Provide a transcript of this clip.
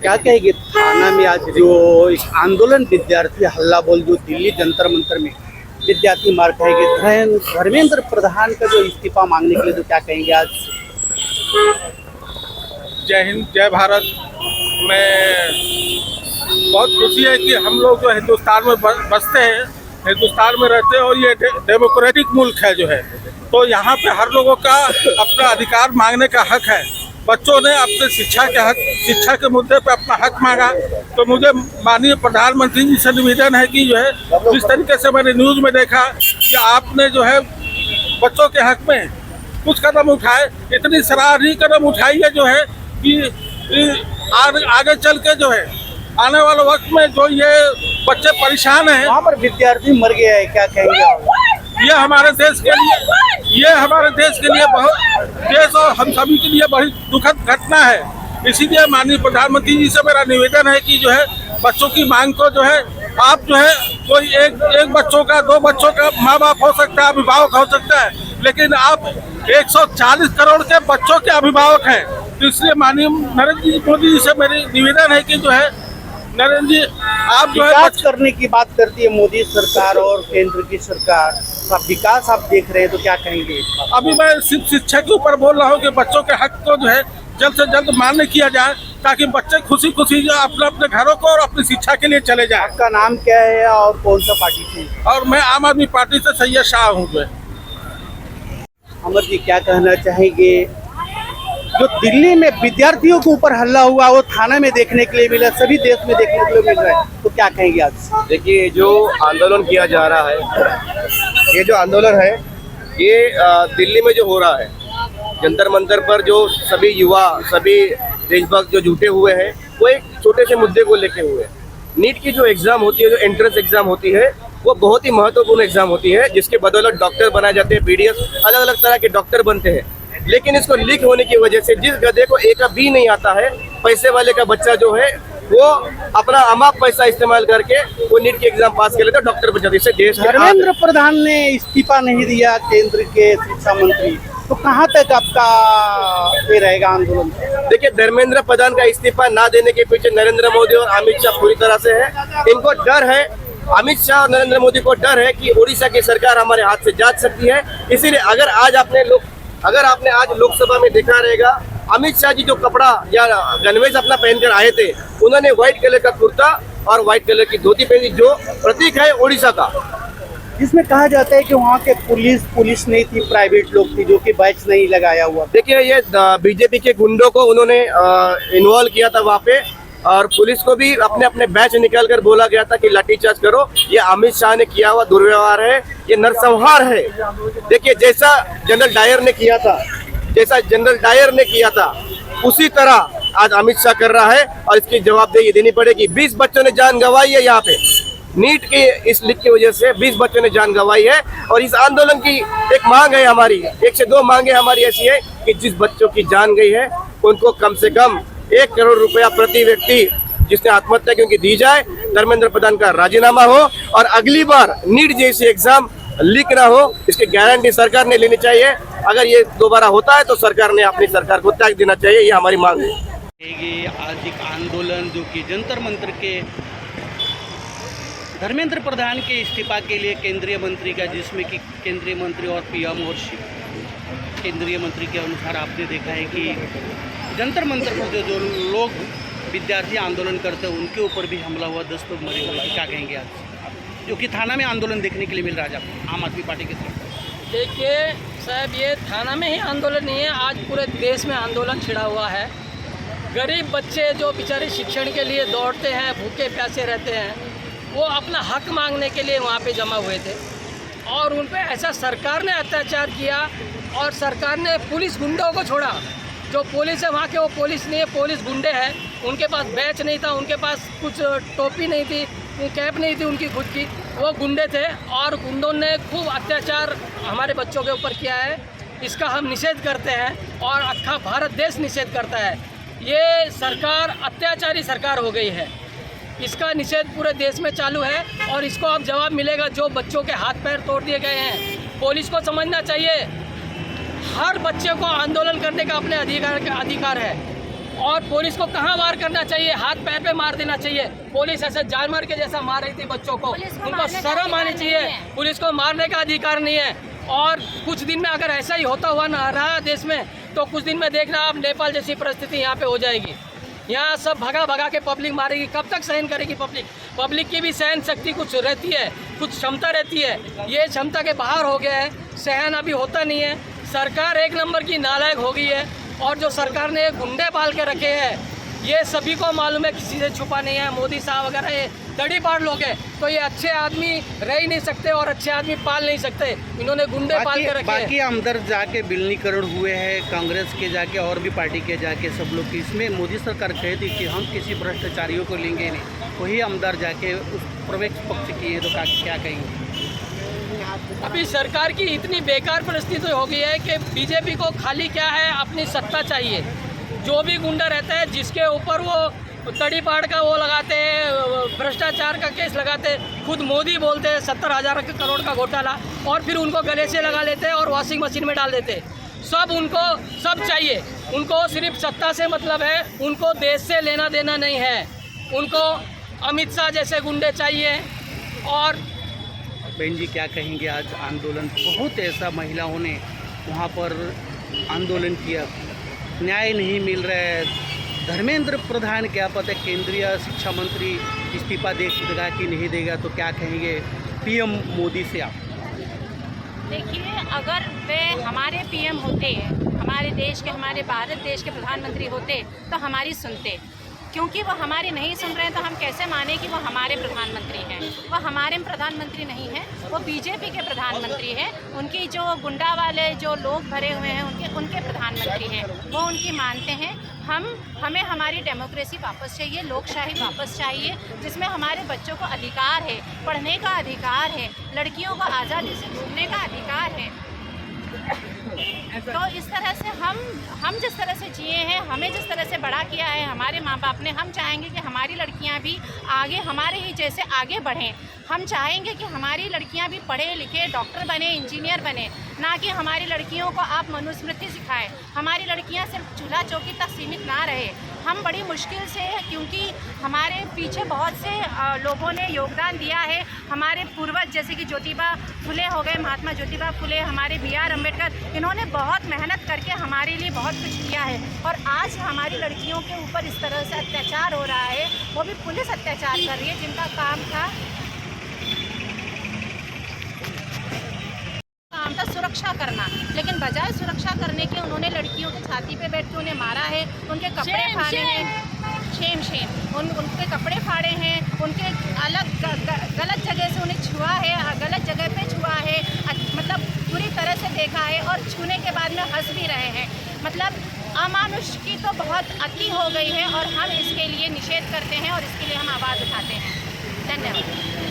क्या कहेंगे थाना में आज जो एक आंदोलन विद्यार्थी हल्ला बोल जो दिल्ली जंतर मंतर में विद्यार्थी मार कहेंगे धर्मेंद्र प्रधान का जो इस्तीफा मांगने के लिए, तो क्या कहेंगे आज? जय हिंद जय भारत। मैं बहुत खुशी है कि हम लोग जो हिंदुस्तान में बसते हैं, हिंदुस्तान में रहते हैं और ये डेमोक्रेटिक मुल्क है जो है, तो यहाँ पे हर लोगों का अपना अधिकार मांगने का हक है। बच्चों ने अपने शिक्षा के मुद्दे पे अपना हक मांगा, तो मुझे माननीय प्रधानमंत्री जी से निवेदन है कि जो है जिस तरीके से मैंने न्यूज़ में देखा कि आपने जो है बच्चों के हक में कुछ कदम उठाए, इतनी सराहनीय कदम उठाई है जो है कि आगे चल के जो है आने वाले वक्त में जो ये बच्चे परेशान हैं, वहाँ पर विद्यार्थी मर गया है, क्या कहेंगे आप? ये हमारे देश के लिए बहुत देश और हम सभी के लिए बड़ी दुखद घटना है। इसीलिए माननीय प्रधानमंत्री जी से मेरा निवेदन है कि जो है बच्चों की मांग को जो है आप जो है कोई एक बच्चों का, दो बच्चों का माँ बाप हो सकता है, अभिभावक हो सकता है, लेकिन आप 140 करोड़ के बच्चों के अभिभावक हैं। तो इसलिए माननीय नरेंद्र मोदी जी से मेरी निवेदन है कि जो है नरेंद्र जी आप जो है विकास करने की बात करती है मोदी सरकार और केंद्र की सरकार, अब विकास आप देख रहे हैं, तो क्या कहेंगे? अभी मैं सिर्फ शिक्षा के ऊपर बोल रहा हूँ कि बच्चों के हक को जो है जल्द से जल्द मान्य किया जाए, ताकि बच्चे खुशी खुशी जो अपने अपने घरों को और अपनी शिक्षा के लिए चले जाए। आपका नाम क्या है और कौन सा पार्टी से? और मैं आम आदमी पार्टी से सैयद शाह हूँ। अमर जी, क्या कहना चाहेंगे? जो दिल्ली में विद्यार्थियों के ऊपर हल्ला हुआ वो थाना में देखने के लिए मिला, सभी देश में देखने के लिए मिल रहा है, तो क्या कहेंगे आज? देखिए, जो आंदोलन किया जा रहा है, ये जो आंदोलन है ये दिल्ली में जो हो रहा है जंतर मंतर पर, जो सभी युवा, सभी देशभक्त जो जुटे हुए हैं, वो एक छोटे से मुद्दे को लेके हुए हैं। नीट की जो एग्ज़ाम होती है, जो एंट्रेंस एग्ज़ाम होती है, वो बहुत ही महत्वपूर्ण एग्ज़ाम होती है, जिसके बदौलत डॉक्टर बनाए जाते हैं, पीडीएस अलग अलग तरह के डॉक्टर बनते हैं। लेकिन इसको लीक होने की वजह से जिस गधे को ए का बी नहीं आता है, पैसे वाले का बच्चा जो है वो अपना अमाप पैसा इस्तेमाल करके वो नीट की एग्जाम पास कर लेता है, डॉक्टर बन जाता है। इससे देश धर्मेंद्र प्रधान ने इस्तीफा नहीं दिया, केंद्र के शिक्षा मंत्री, तो कहाँ तक आपका ये रहेगा आंदोलन? देखिए, धर्मेंद्र प्रधान का इस्तीफा ना देने के पीछे नरेंद्र मोदी और अमित शाह पूरी तरह से है। इनको डर है, अमित शाह और नरेंद्र मोदी को डर है कि उड़ीसा की सरकार हमारे हाथ से जा सकती है। इसीलिए अगर आपने आज लोकसभा में देखा रहेगा, अमित शाह जी जो कपड़ा या गणवेश अपना पहनकर आए थे, उन्होंने व्हाइट कलर का कुर्ता और व्हाइट कलर की धोती पहनी, जो प्रतीक है उड़ीसा का। जिसमें कहा जाता है कि वहाँ के पुलिस नहीं थी, प्राइवेट लोग थी जो कि बैच नहीं लगाया हुआ। देखिए, ये बीजेपी के गुंडों को उन्होंने इन्वॉल्व किया था वहाँ पे, और पुलिस को भी अपने अपने बैच निकाल कर बोला गया था कि लाठीचार्ज करो। ये अमित शाह ने किया हुआ दुर्व्यवहार है, ये नरसंहार है। देखिए, जैसा जनरल डायर ने किया था उसी तरह आज अमित शाह कर रहा है, और इसकी जवाबदेही देनी पड़ेगी। 20 बच्चों ने जान गंवाई है यहाँ पे, नीट के इस लीक की वजह से 20 बच्चों ने जान गंवाई है। और इस आंदोलन की एक मांग है हमारी, 1 से 2 मांगे हमारी ऐसी है कि जिस बच्चों की जान गई है उनको कम से कम 1 करोड़ रुपया प्रति व्यक्ति जिसने आत्महत्या की उनकी दी जाए, धर्मेंद्र प्रधान का राजीनामा हो, और अगली बार नीट जैसी एग्जाम लीक ना हो, इसकी गारंटी सरकार ने लेनी चाहिए। अगर ये दोबारा होता है तो सरकार ने अपनी सरकार को त्याग देना चाहिए, ये हमारी मांग है। आज एक आंदोलन जो कि जंतर मंतर के धर्मेंद्र प्रधान के इस्तीफा के लिए केंद्रीय मंत्री का, जिसमें कि केंद्रीय मंत्री और पीएम और केंद्रीय मंत्री के अनुसार आपने देखा है कि जंतर मंतर पर जो लोग विद्यार्थी आंदोलन करते हैं उनके ऊपर भी हमला हुआ, 10 लोग मरे हुए। क्या कहेंगे आज, जो कि थाना में आंदोलन देखने के लिए मिल रहा है आपको आम आदमी पार्टी के साथ? देखिए साहब, ये थाना में ही आंदोलन नहीं है, आज पूरे देश में आंदोलन छिड़ा हुआ है। गरीब बच्चे जो बेचारे शिक्षण के लिए दौड़ते हैं, भूखे प्यासे रहते हैं, वो अपना हक मांगने के लिए वहाँ पे जमा हुए थे, और उन पे ऐसा सरकार ने अत्याचार किया, और सरकार ने पुलिस गुंडों को छोड़ा। जो पुलिस है वहाँ के, वो पुलिस नहीं है, पुलिस गुंडे हैं। उनके पास बैच नहीं था, उनके पास कुछ टोपी नहीं थी, कैप नहीं थी उनकी खुद की, वो गुंडे थे, और गुंडों ने खूब अत्याचार हमारे बच्चों के ऊपर किया है। इसका हम निषेध करते हैं, और अक्खा भारत देश निषेध करता है। ये सरकार अत्याचारी सरकार हो गई है, इसका निषेध पूरे देश में चालू है, और इसको अब जवाब मिलेगा। जो बच्चों के हाथ पैर तोड़ दिए गए हैं, पुलिस को समझना चाहिए, हर बच्चे को आंदोलन करने का अपने अधिकार है। और पुलिस को कहाँ वार करना चाहिए? हाथ पैर पे मार देना चाहिए। पुलिस ऐसे जानवर के जैसा मार रही थी बच्चों को, उनको शर्म आनी चाहिए। पुलिस को मारने का अधिकार नहीं है। और कुछ दिन में अगर ऐसा ही होता हुआ ना रहा देश में, तो कुछ दिन में देखना आप नेपाल जैसी परिस्थिति यहाँ पे हो जाएगी। यहाँ सब भगा भगा के पब्लिक मारेगी। कब तक सहन करेगी पब्लिक? पब्लिक की भी सहन शक्ति कुछ रहती है, कुछ क्षमता रहती है। ये क्षमता के बाहर हो गया है, सहन अभी होता नहीं है। सरकार एक नंबर की नालायक हो गई है। और जो सरकार ने गुंडे पाल के रखे हैं, ये सभी को मालूम है, किसी से छुपा नहीं है। मोदी साहब वगैरह ये दड़ी पार लोग हैं, तो ये अच्छे आदमी रह ही नहीं सकते और अच्छे आदमी पाल नहीं सकते। इन्होंने गुंडे पाल के रखे हैं। बाकी अंदर जाके विलीनीकरण हुए हैं, कांग्रेस के जाके और भी पार्टी के जाके सब लोग। इसमें मोदी सरकार कहती कि हम किसी भ्रष्टाचारियों को लेंगे नहीं, वही अंदर जाके उस प्रवेश पक्ष किए, तो क्या कहेंगे? अभी सरकार की इतनी बेकार परिस्थिति हो गई है कि बीजेपी को खाली क्या है, अपनी सत्ता चाहिए। जो भी गुंडा रहता है, जिसके ऊपर वो तड़ी पाड़ का वो लगाते हैं, भ्रष्टाचार का केस लगाते हैं, खुद मोदी बोलते हैं 70,000 करोड़ का घोटाला, और फिर उनको गले से लगा लेते हैं और वॉशिंग मशीन में डाल देते हैं। सब चाहिए। उनको सिर्फ सत्ता से मतलब है, उनको देश से लेना देना नहीं है। उनको अमित शाह जैसे गुंडे चाहिए। और बहन जी क्या कहेंगे? आज आंदोलन बहुत ऐसा महिलाओं ने वहाँ पर आंदोलन किया, न्याय नहीं मिल रहा है। धर्मेंद्र प्रधान क्या पता केंद्रीय शिक्षा मंत्री इस्तीफा देगा कि नहीं देगा, तो क्या कहेंगे पीएम मोदी से आप? देखिए, अगर वे हमारे पीएम होते, हमारे देश के, हमारे भारत देश के प्रधानमंत्री होते, तो हमारी सुनते। क्योंकि वो हमारी नहीं सुन रहे हैं, तो हम कैसे माने कि वो हमारे प्रधानमंत्री हैं? वो हमारे प्रधानमंत्री नहीं हैं, वो बीजेपी के प्रधानमंत्री हैं। उनकी जो गुंडा वाले जो लोग भरे हुए हैं, उनके प्रधानमंत्री हैं। वो उनकी मानते हैं। हमें हमारी डेमोक्रेसी वापस चाहिए, लोकशाही वापस चाहिए, जिसमें हमारे बच्चों को अधिकार है, पढ़ने का अधिकार है, लड़कियों को आज़ादी से घूमने का अधिकार है। तो इस तरह से हम जिस तरह से जिए हैं, हमें जिस तरह से बड़ा किया है हमारे माँ बाप ने, हम चाहेंगे कि हमारी लड़कियाँ भी आगे हमारे ही जैसे आगे बढ़ें। हम चाहेंगे कि हमारी लड़कियाँ भी पढ़े लिखे डॉक्टर बने, इंजीनियर बने, ना कि हमारी लड़कियों को आप मनुस्मृति सिखाएं। हमारी लड़कियाँ सिर्फ चूल्हा चौकी तक सीमित ना रहे। हम बड़ी मुश्किल से, क्योंकि हमारे पीछे बहुत से लोगों ने योगदान दिया है। हमारे पूर्वज जैसे कि ज्योतिबा फुले हो गए, महात्मा ज्योतिबा फुले, हमारे BR अम्बेडकर, इन्होंने बहुत मेहनत करके हमारे लिए बहुत कुछ किया है। और आज हमारी लड़कियों के ऊपर इस तरह से अत्याचार हो रहा है, वो भी पुलिस अत्याचार कर रही है, जिनका काम था सुरक्षा करना। लेकिन बजाय सुरक्षा करने के उन्होंने लड़कियों के छाती पे बैठ के उन्हें मारा है, उनके कपड़े फाड़े हैं। शेम उनके कपड़े फाड़े हैं, उनके अलग गलत जगह से उन्हें छुआ है, गलत जगह पे छुआ है, मतलब पूरी तरह से देखा है, और छूने के बाद में हंस भी रहे हैं। मतलब अमानुष की तो बहुत अति हो गई है, और हम इसके लिए निषेध करते हैं और इसके लिए हम आवाज़ उठाते हैं। धन्यवाद।